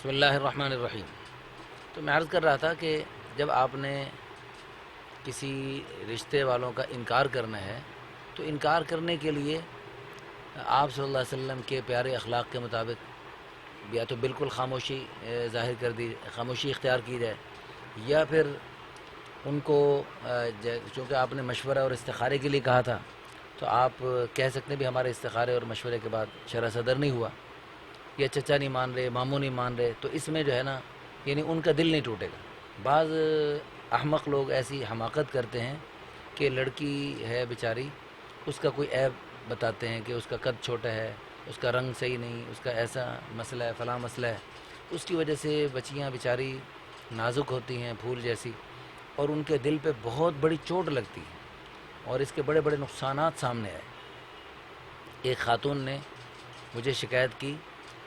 بسم اللہ الرحمن الرحیم۔ تو میں عرض کر رہا تھا کہ جب آپ نے کسی رشتے والوں کا انکار کرنا ہے تو انکار کرنے کے لیے آپ صلی اللہ علیہ وسلم کے پیارے اخلاق کے مطابق یا تو بالکل خاموشی ظاہر کر دی، خاموشی اختیار کی جائے، یا پھر ان کو چونکہ آپ نے مشورہ اور استخارے کے لیے کہا تھا تو آپ کہہ سکتے ہیں بھی ہمارے استخارے اور مشورے کے بعد شرح صدر نہیں ہوا، یا چچا نہیں مان رہے، ماموں نہیں مان رہے، تو اس میں جو ہے نا یعنی ان کا دل نہیں ٹوٹے گا۔ بعض احمق لوگ ایسی حماقت کرتے ہیں کہ لڑکی ہے بیچاری، اس کا کوئی عیب بتاتے ہیں کہ اس کا قد چھوٹا ہے، اس کا رنگ صحیح نہیں، اس کا ایسا مسئلہ ہے، فلاں مسئلہ ہے، اس کی وجہ سے بچیاں بیچاری نازک ہوتی ہیں پھول جیسی، اور ان کے دل پہ بہت بڑی چوٹ لگتی ہے اور اس کے بڑے بڑے نقصانات سامنے آئے۔ ایک خاتون نے مجھے شکایت کی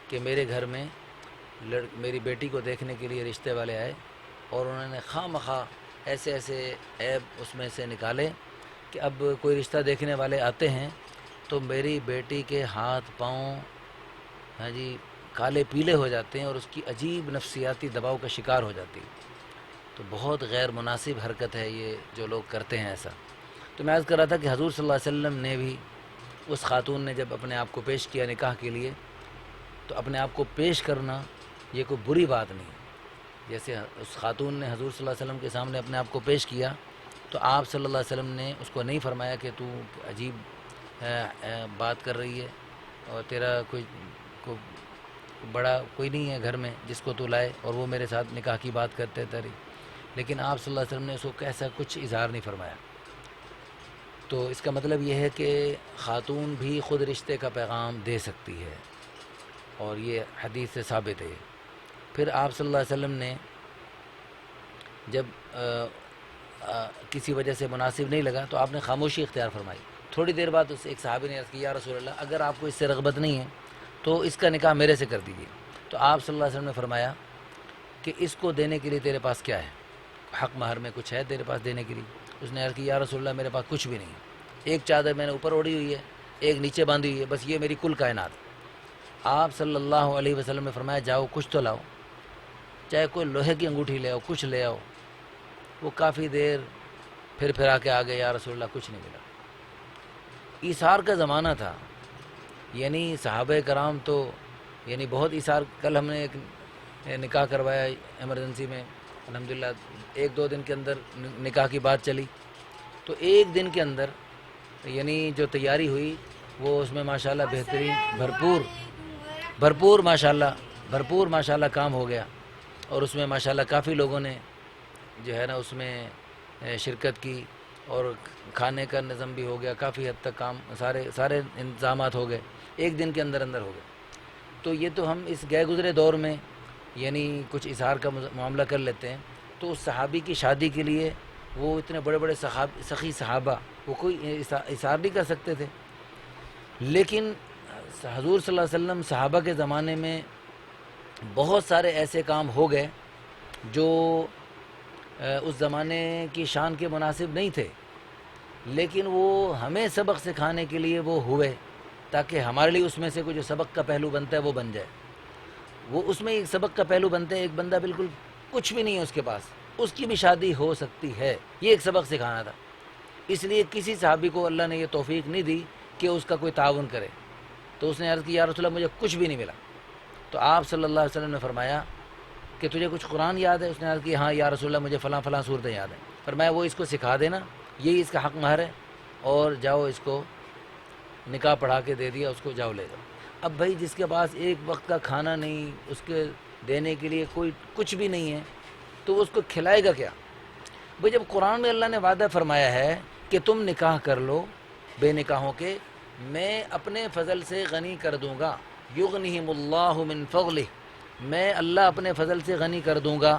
کہ میرے گھر میں میری بیٹی کو دیکھنے کے لیے رشتے والے آئے اور انہوں نے خواہ مخواہ ایسے ایسے عیب اس میں سے نکالے کہ اب کوئی رشتہ دیکھنے والے آتے ہیں تو میری بیٹی کے ہاتھ پاؤں ہاں جی کالے پیلے ہو جاتے ہیں اور اس کی عجیب نفسیاتی دباؤ کا شکار ہو جاتی ہے۔ تو بہت غیر مناسب حرکت ہے یہ جو لوگ کرتے ہیں ایسا۔ تو میں عرض کر رہا تھا کہ حضور صلی اللہ علیہ وسلم نے بھی اس خاتون نے جب اپنے آپ کو پیش کیا نکاح کے لیے تو اپنے آپ کو پیش کرنا یہ کوئی بری بات نہیں ہے۔ جیسے اس خاتون نے حضور صلی اللہ علیہ وسلم کے سامنے اپنے آپ کو پیش کیا تو آپ صلی اللہ علیہ وسلم نے اس کو نہیں فرمایا کہ تو عجیب بات کر رہی ہے اور تیرا کوئی بڑا کوئی نہیں ہے گھر میں جس کو تو لائے اور وہ میرے ساتھ نکاح کی بات کرتے تھے، لیکن آپ صلی اللہ علیہ وسلم نے اس کو ایسا کچھ اظہار نہیں فرمایا۔ تو اس کا مطلب یہ ہے کہ خاتون بھی خود رشتے کا پیغام دے سکتی ہے اور یہ حدیث سے ثابت ہے۔ پھر آپ صلی اللہ علیہ وسلم نے جب کسی وجہ سے مناسب نہیں لگا تو آپ نے خاموشی اختیار فرمائی۔ تھوڑی دیر بعد اس ایک صحابی نے عرض کی یا رسول اللہ اگر آپ کو اس سے رغبت نہیں ہے تو اس کا نکاح میرے سے کر دیجیے۔ تو آپ صلی اللہ علیہ وسلم نے فرمایا کہ اس کو دینے کے لیے تیرے پاس کیا ہے، حق مہر میں کچھ ہے تیرے پاس دینے کے لیے؟ اس نے عرض کی یا رسول اللہ میرے پاس کچھ بھی نہیں ہے، ایک چادر میں نے اوپر اوڑھی ہوئی ہے، ایک نیچے باندھی ہوئی ہے، بس یہ میری کل کائنات۔ آپ صلی اللہ علیہ وسلم نے فرمایا جاؤ کچھ تو لاؤ، چاہے کوئی لوہے کی انگوٹھی لے آؤ، کچھ لے آؤ۔ وہ کافی دیر پھر آ کے آگے یا رسول اللہ کچھ نہیں ملا۔ ایثار کا زمانہ تھا، یعنی صحابہ کرام تو یعنی بہت ایثار۔ کل ہم نے ایک نکاح کروایا ایمرجنسی میں، الحمدللہ ایک دو دن کے اندر نکاح کی بات چلی، تو ایک دن کے اندر یعنی جو تیاری ہوئی وہ اس میں ماشاءاللہ بہترین بھرپور ماشاءاللہ کام ہو گیا، اور اس میں ماشاءاللہ کافی لوگوں نے جو ہے نا اس میں شرکت کی اور کھانے کا نظم بھی ہو گیا، کافی حد تک کام سارے انتظامات ہو گئے، ایک دن کے اندر ہو گئے۔ تو یہ تو ہم اس گئے گزرے دور میں یعنی کچھ اظہار کا معاملہ کر لیتے ہیں، تو اس صحابی کی شادی کے لیے وہ اتنے بڑے بڑے سخی صحابہ وہ کوئی اظہار نہیں کر سکتے تھے، لیکن حضور صلی اللہ علیہ وسلم صحابہ کے زمانے میں بہت سارے ایسے کام ہو گئے جو اس زمانے کی شان کے مناسب نہیں تھے، لیکن وہ ہمیں سبق سکھانے کے لیے وہ ہوئے تاکہ ہمارے لیے اس میں سے کوئی جو سبق کا پہلو بنتا ہے وہ بن جائے۔ وہ اس میں ایک سبق کا پہلو بنتے ہیں، ایک بندہ بالکل کچھ بھی نہیں ہے اس کے پاس، اس کی بھی شادی ہو سکتی ہے، یہ ایک سبق سکھانا تھا۔ اس لیے کسی صحابی کو اللہ نے یہ توفیق نہیں دی کہ اس کا کوئی تعاون کرے، تو اس نے عرض کی یا رسول اللہ مجھے کچھ بھی نہیں ملا۔ تو آپ صلی اللہ علیہ وسلم نے فرمایا کہ تجھے کچھ قرآن یاد ہے؟ اس نے عرض کی ہاں یا رسول اللہ مجھے فلاں فلاں صورتیں یاد ہیں۔ فرمایا وہ اس کو سکھا دینا، یہی اس کا حق مہر ہے، اور جاؤ اس کو نکاح پڑھا کے دے دیا، اس کو جاؤ لے جاؤ۔ اب بھائی جس کے پاس ایک وقت کا کھانا نہیں، اس کے دینے کے لیے کوئی کچھ بھی نہیں ہے، تو اس کو کھلائے گا کیا؟ بھائی جب قرآن میں اللہ نے وعدہ فرمایا ہے کہ تم نکاح کر لو بے نکاحوں کے، میں اپنے فضل سے غنی کر دوں گا، یغنیہم اللہ من فضلہ، میں اللہ اپنے فضل سے غنی کر دوں گا۔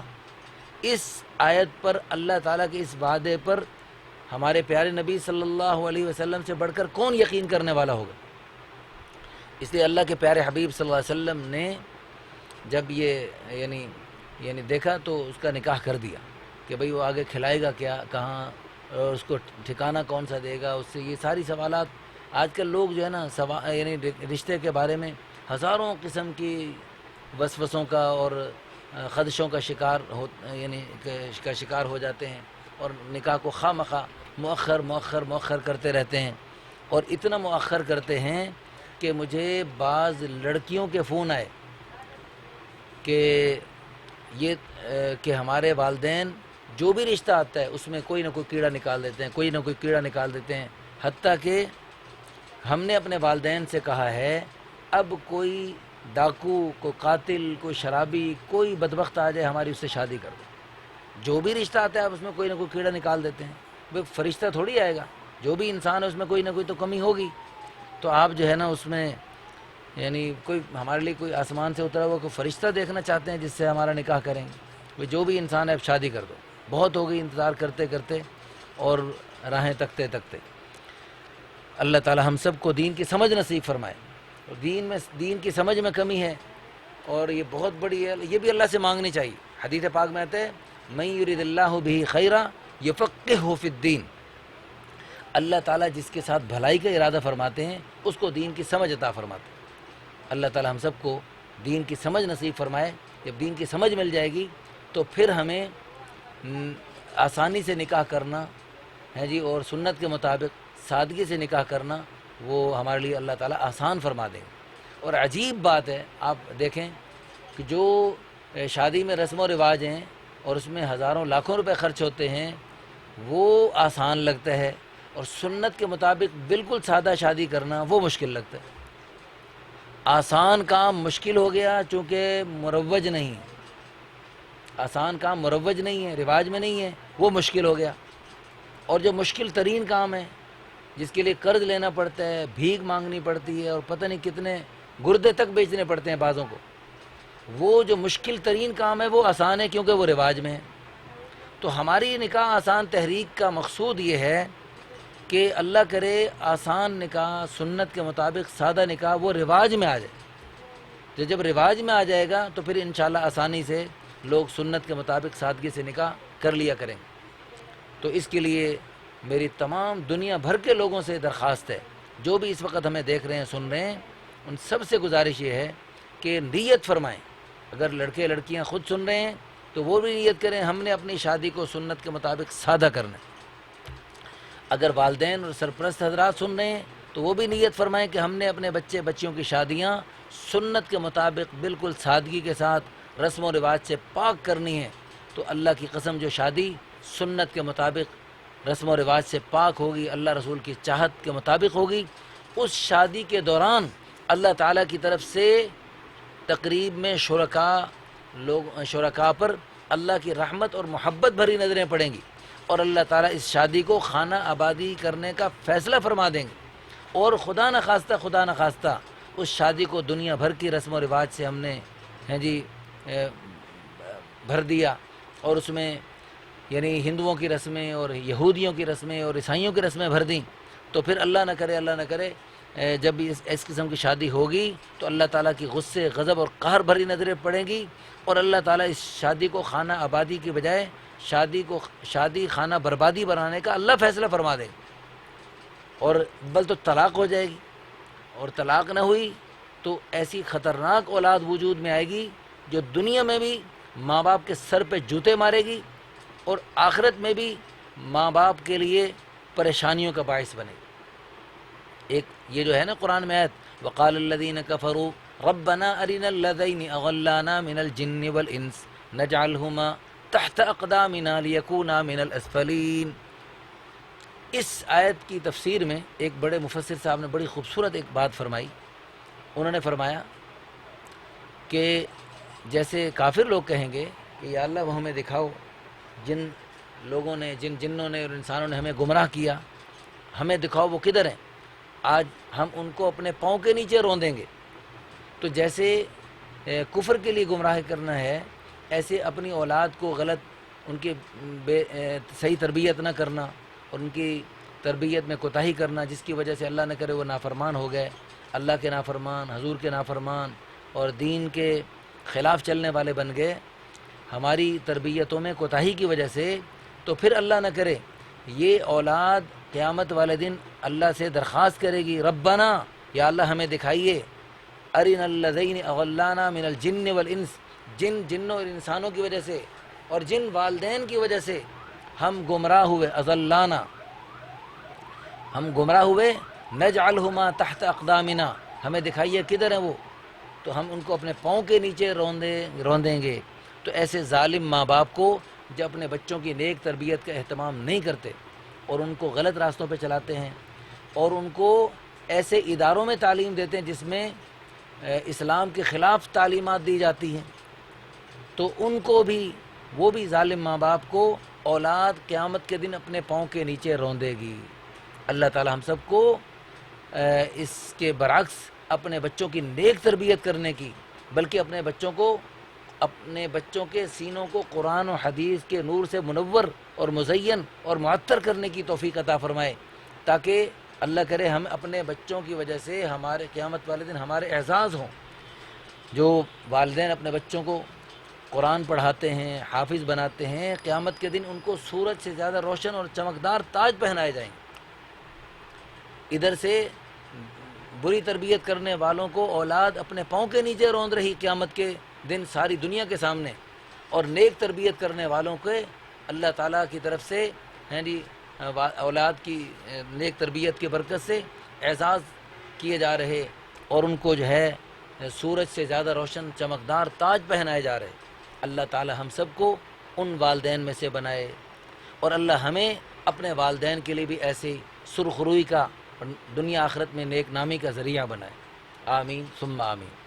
اس آیت پر اللہ تعالیٰ کے اس وعدے پر ہمارے پیارے نبی صلی اللہ علیہ وسلم سے بڑھ کر کون یقین کرنے والا ہوگا؟ اس لیے اللہ کے پیارے حبیب صلی اللہ علیہ وسلم نے جب یہ یعنی دیکھا تو اس کا نکاح کر دیا کہ بھئی وہ آگے کھلائے گا کیا، کہاں، اور اس کو ٹھکانہ کون سا دے گا، اس سے یہ ساری سوالات۔ آج کل لوگ جو ہے نا یعنی رشتے کے بارے میں ہزاروں قسم کی وسوسوں کا اور خدشوں کا شکار ہو، یعنی کا شکار ہو جاتے ہیں، اور نکاح کو خواہ مخواہ مؤخر کرتے رہتے ہیں، اور اتنا مؤخر کرتے ہیں کہ مجھے بعض لڑکیوں کے فون آئے کہ یہ کہ ہمارے والدین جو بھی رشتہ آتا ہے اس میں کوئی نہ کوئی کیڑا نکال دیتے ہیں، حتیٰ کہ ہم نے اپنے والدین سے کہا ہے اب کوئی ڈاکو، کوئی قاتل، کوئی شرابی، کوئی بدبخت آ جائے ہماری اس سے شادی کر دو، جو بھی رشتہ آتا ہے اب اس میں کوئی نہ کوئی کیڑا نکال دیتے ہیں، بھائی فرشتہ تھوڑی آئے گا، جو بھی انسان ہے اس میں کوئی نہ کوئی تو کمی ہوگی، تو آپ جو ہے نا اس میں یعنی کوئی ہمارے لیے کوئی آسمان سے اترا ہوا کوئی فرشتہ دیکھنا چاہتے ہیں جس سے ہمارا نکاح کریں گے، بھائی جو بھی انسان ہے اب شادی کر دو، بہت ہو گئی انتظار کرتے کرتے اور راہیں تکتے تکتے۔ اللہ تعالی ہم سب کو دین کی سمجھ نصیب فرمائے، اور دین کی سمجھ میں کمی ہے، اور یہ بہت بڑی ہے، یہ بھی اللہ سے مانگنی چاہیے۔ حدیث پاک میں آتا ہے من یرید اللہ بہ خیرا یفقہہ فی الدین، اللہ تعالیٰ جس کے ساتھ بھلائی کا ارادہ فرماتے ہیں اس کو دین کی سمجھ عطا فرماتے ہیں۔ اللہ تعالیٰ ہم سب کو دین کی سمجھ نصیب فرمائے۔ جب دین کی سمجھ مل جائے گی تو پھر ہمیں آسانی سے نکاح کرنا ہے جی، اور سنت کے مطابق سادگی سے نکاح کرنا وہ ہمارے لیے اللہ تعالیٰ آسان فرما دیں گے۔ اور عجیب بات ہے، آپ دیکھیں کہ جو شادی میں رسم و رواج ہیں اور اس میں ہزاروں لاکھوں روپے خرچ ہوتے ہیں وہ آسان لگتا ہے، اور سنت کے مطابق بالکل سادہ شادی کرنا وہ مشکل لگتا ہے۔ آسان کام مشکل ہو گیا چونکہ مروج نہیں، آسان کام مروج نہیں ہے، رواج میں نہیں ہے، وہ مشکل ہو گیا۔ اور جو مشکل ترین کام ہے جس کے لیے قرض لینا پڑتا ہے، بھیک مانگنی پڑتی ہے، اور پتہ نہیں کتنے گردے تک بیچنے پڑتے ہیں بعضوں کو، وہ جو مشکل ترین کام ہے وہ آسان ہے کیونکہ وہ رواج میں ہے۔ تو ہماری نکاح آسان تحریک کا مقصود یہ ہے کہ اللہ کرے آسان نکاح، سنت کے مطابق سادہ نکاح وہ رواج میں آ جائے، تو جب رواج میں آ جائے گا تو پھر انشاءاللہ آسانی سے لوگ سنت کے مطابق سادگی سے نکاح کر لیا کریں۔ تو اس کے لیے میری تمام دنیا بھر کے لوگوں سے درخواست ہے، جو بھی اس وقت ہمیں دیکھ رہے ہیں، سن رہے ہیں، ان سب سے گزارش یہ ہے کہ نیت فرمائیں۔ اگر لڑکے لڑکیاں خود سن رہے ہیں تو وہ بھی نیت کریں ہم نے اپنی شادی کو سنت کے مطابق سادہ کرنا ہے۔ اگر والدین اور سرپرست حضرات سن رہے ہیں تو وہ بھی نیت فرمائیں کہ ہم نے اپنے بچیوں کی شادیاں سنت کے مطابق بالکل سادگی کے ساتھ رسم و رواج سے پاک کرنی ہے۔ تو اللہ کی قسم جو شادی سنت کے مطابق رسم و رواج سے پاک ہوگی، اللہ رسول کی چاہت کے مطابق ہوگی، اس شادی کے دوران اللہ تعالیٰ کی طرف سے تقریب میں شرکاء پر اللہ کی رحمت اور محبت بھری نظریں پڑیں گی، اور اللہ تعالیٰ اس شادی کو خانہ آبادی کرنے کا فیصلہ فرما دیں گے، اور خدا نخواستہ اس شادی کو دنیا بھر کی رسم و رواج سے ہم نے بھر دیا، اور اس میں یعنی ہندوؤں کی رسمیں اور یہودیوں کی رسمیں اور عیسائیوں کی رسمیں بھر دیں، تو پھر اللہ نہ کرے جب اس قسم کی شادی ہوگی تو اللہ تعالیٰ کی غصے، غضب اور قہر بھری نظریں پڑیں گی، اور اللہ تعالیٰ اس شادی کو خانہ آبادی کی بجائے شادی خانہ بربادی بنانے کا اللہ فیصلہ فرما دے، اور بل تو طلاق ہو جائے گی، اور طلاق نہ ہوئی تو ایسی خطرناک اولاد وجود میں آئے گی جو دنیا میں بھی ماں باپ کے سر پہ جوتے مارے گی، اور آخرت میں بھی ماں باپ کے لیے پریشانیوں کا باعث بنے گی۔ ایک یہ جو ہے نا قرآن میں آیت وقال الذین کفروا ربنا ارنا الذین اضلانا من الجن والانس نجعلہما تحت اقدامنا لیکونا من الاسفلین، اس آیت کی تفسیر میں ایک بڑے مفسر صاحب نے بڑی خوبصورت ایک بات فرمائی۔ انہوں نے فرمایا کہ جیسے کافر لوگ کہیں گے کہ یا اللہ وہ ہمیں دکھاؤ، جن لوگوں نے، جن جنوں نے اور انسانوں نے ہمیں گمراہ کیا، ہمیں دکھاؤ وہ کدھر ہیں، آج ہم ان کو اپنے پاؤں کے نیچے رون گے۔ تو جیسے کفر کے لیے گمراہ کرنا ہے، ایسے اپنی اولاد کو غلط، ان کی صحیح تربیت نہ کرنا اور ان کی تربیت میں کوتاہی کرنا، جس کی وجہ سے اللہ نہ کرے وہ نافرمان ہو گئے، اللہ کے نافرمان، حضور کے نافرمان اور دین کے خلاف چلنے والے بن گئے ہماری تربیتوں میں کوتاہی کی وجہ سے، تو پھر اللہ نہ کرے یہ اولاد قیامت والے دن اللہ سے درخواست کرے گی ربنا، یا اللہ ہمیں دکھائیے ارنا الذین اغلانا من الجن والانس، جنوں اور انسانوں کی وجہ سے اور جن والدین کی وجہ سے ہم گمراہ ہوئے، اضلانا ہم گمراہ ہوئے، نجعلہما تحت اقدامنا ہمیں دکھائیے کدھر ہیں وہ، تو ہم ان کو اپنے پاؤں کے نیچے روندیں گے۔ تو ایسے ظالم ماں باپ کو جو اپنے بچوں کی نیک تربیت کا اہتمام نہیں کرتے اور ان کو غلط راستوں پہ چلاتے ہیں اور ان کو ایسے اداروں میں تعلیم دیتے ہیں جس میں اسلام کے خلاف تعلیمات دی جاتی ہیں، تو ان کو بھی، وہ بھی ظالم ماں باپ کو اولاد قیامت کے دن اپنے پاؤں کے نیچے روندے گی۔ اللہ تعالی ہم سب کو اس کے برعکس اپنے بچوں کی نیک تربیت کرنے کی، بلکہ اپنے بچوں کے سینوں کو قرآن و حدیث کے نور سے منور اور مزین اور معطر کرنے کی توفیق عطا فرمائے، تاکہ اللہ کرے ہم اپنے بچوں کی وجہ سے ہمارے قیامت والے دن ہمارے اعزاز ہوں۔ جو والدین اپنے بچوں کو قرآن پڑھاتے ہیں، حافظ بناتے ہیں، قیامت کے دن ان کو سورج سے زیادہ روشن اور چمکدار تاج پہنائے جائیں گے۔ ادھر سے بری تربیت کرنے والوں کو اولاد اپنے پاؤں کے نیچے روند رہی قیامت کے دن ساری دنیا کے سامنے، اور نیک تربیت کرنے والوں کے اللہ تعالیٰ کی طرف سے اولاد کی نیک تربیت کی برکت سے اعزاز کیے جا رہے اور ان کو جو ہے سورج سے زیادہ روشن چمکدار تاج پہنائے جا رہے۔ اللہ تعالیٰ ہم سب کو ان والدین میں سے بنائے، اور اللہ ہمیں اپنے والدین کے لیے بھی ایسی سرخروئی کا، دنیا آخرت میں نیک نامی کا ذریعہ بنائے۔ آمین ثم آمین۔